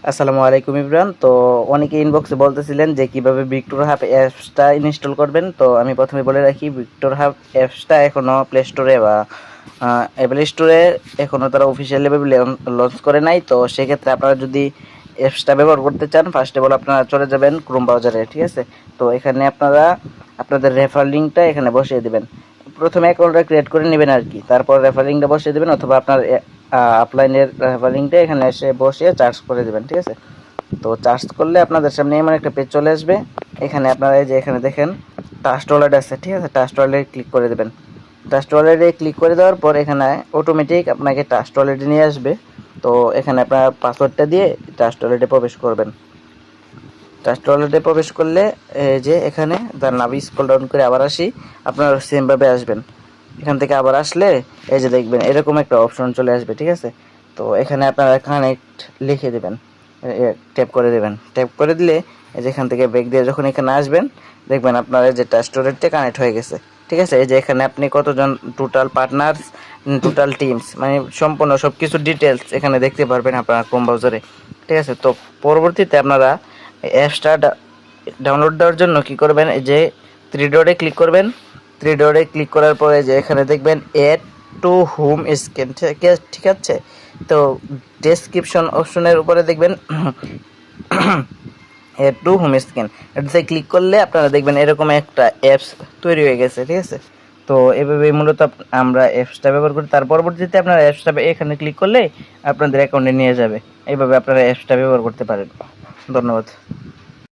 আসসালামু আলাইকুম ইমরান। তো অনেকে ইনবক্সে বলতেছিলেন যে কিভাবে ভিক্টর হাব অ্যাপসটা ইনস্টল করবেন। তো আমি প্রথমে বলে রাখি, ভিক্টর হাব অ্যাপসটা এখনও প্লে স্টোরে বা অ্যাপল স্টোরে এখনও তারা অফিসিয়ালিভাবে লঞ্চ করে নাই। তো সেক্ষেত্রে আপনারা যদি অ্যাপসটা ব্যবহার করতে চান, ফার্স্ট অফ অল আপনারা চলে যাবেন ক্রোম ব্রাউজারে, ঠিক আছে। তো এখানে আপনারা আপনাদের রেফার লিঙ্কটা এখানে বসিয়ে দেবেন। প্রথমে অ্যাকাউন্টটা ক্রিয়েট করে নেবেন আর কি, তারপর রেফার লিঙ্কটা বসিয়ে দেবেন, অথবা আপনার আপলাইনের রেফার লিঙ্কটা এখানে এসে বসিয়ে চার্জ করে দেবেন, ঠিক আছে। তো চার্জ করলে আপনাদের সামনে এমন একটা পেজ চলে আসবে। এখানে আপনারা এই যে এখানে দেখেন ট্রাস্ট ওয়ালেট আছে, ঠিক আছে। ট্রাস্ট ওয়ালেটে ক্লিক করে দেবেন। ট্রাস্ট ওয়ালেটে ক্লিক করে দেওয়ার পর এখানে অটোমেটিক আপনাকে ট্রাস্ট ওয়ালেটে নিয়ে আসবে। তো এখানে আপনার পাসওয়ার্ডটা দিয়ে ট্রাস্ট ওয়ালেটে প্রবেশ করবেন। ট্রাস্ট ওয়ালেটে প্রবেশ করলে এই যে এখানে দাঁড়ান, আমি স্ক্রল ডাউন করে আবার আসি, আপনারা সেমভাবে আসবেন। এখান থেকে আবার আসলে এই যে দেখবেন এরকম একটা অপশন চলে আসবে, ঠিক আছে। তো এখানে আপনারা কানেক্ট লিখে দেবেন, ট্যাপ করে দেবেন। ট্যাপ করে দিলে এই যে এখান থেকে ব্যাক দিয়ে যখন এখানে আসবেন, দেখবেন আপনার এই যে ট্রাস্ট ওয়ালেটটা কানেক্ট হয়ে গেছে, ঠিক আছে। এই যে এখানে আপনি কতজন টোটাল পার্টনার্স, টোটাল টিমস, মানে সম্পূর্ণ সব কিছু ডিটেলস এখানে দেখতে পারবেন আপনার ক্রোম ব্রাউজারে, ঠিক আছে। তো পরবর্তীতে আপনারা অ্যাপসটা ডাউনলোড দেওয়ার জন্য কি করবেন, এই যে থ্রি ডটে ক্লিক করবেন। থ্রি ডটে ক্লিক করার পরে যে এখানে দেখবেন এড টু হোম স্ক্রিন, ঠিক আছে। তো ডেসক্রিপশন অপশনের উপরে দেখবেন এড টু হোম স্ক্রিন, এটাতে ক্লিক করলে আপনারা দেখবেন এরকম একটা অ্যাপস তৈরি হয়ে গেছে, ঠিক আছে। তো এভাবে মূলত আমরা অ্যাপসটা ব্যবহার করি। তার পরবর্তীতে আপনারা অ্যাপসটা এখানে ক্লিক করলে আপনাদের অ্যাকাউন্টে নিয়ে যাবে। এইভাবে আপনারা অ্যাপসটা ব্যবহার করতে পারেন। ধন্যবাদ।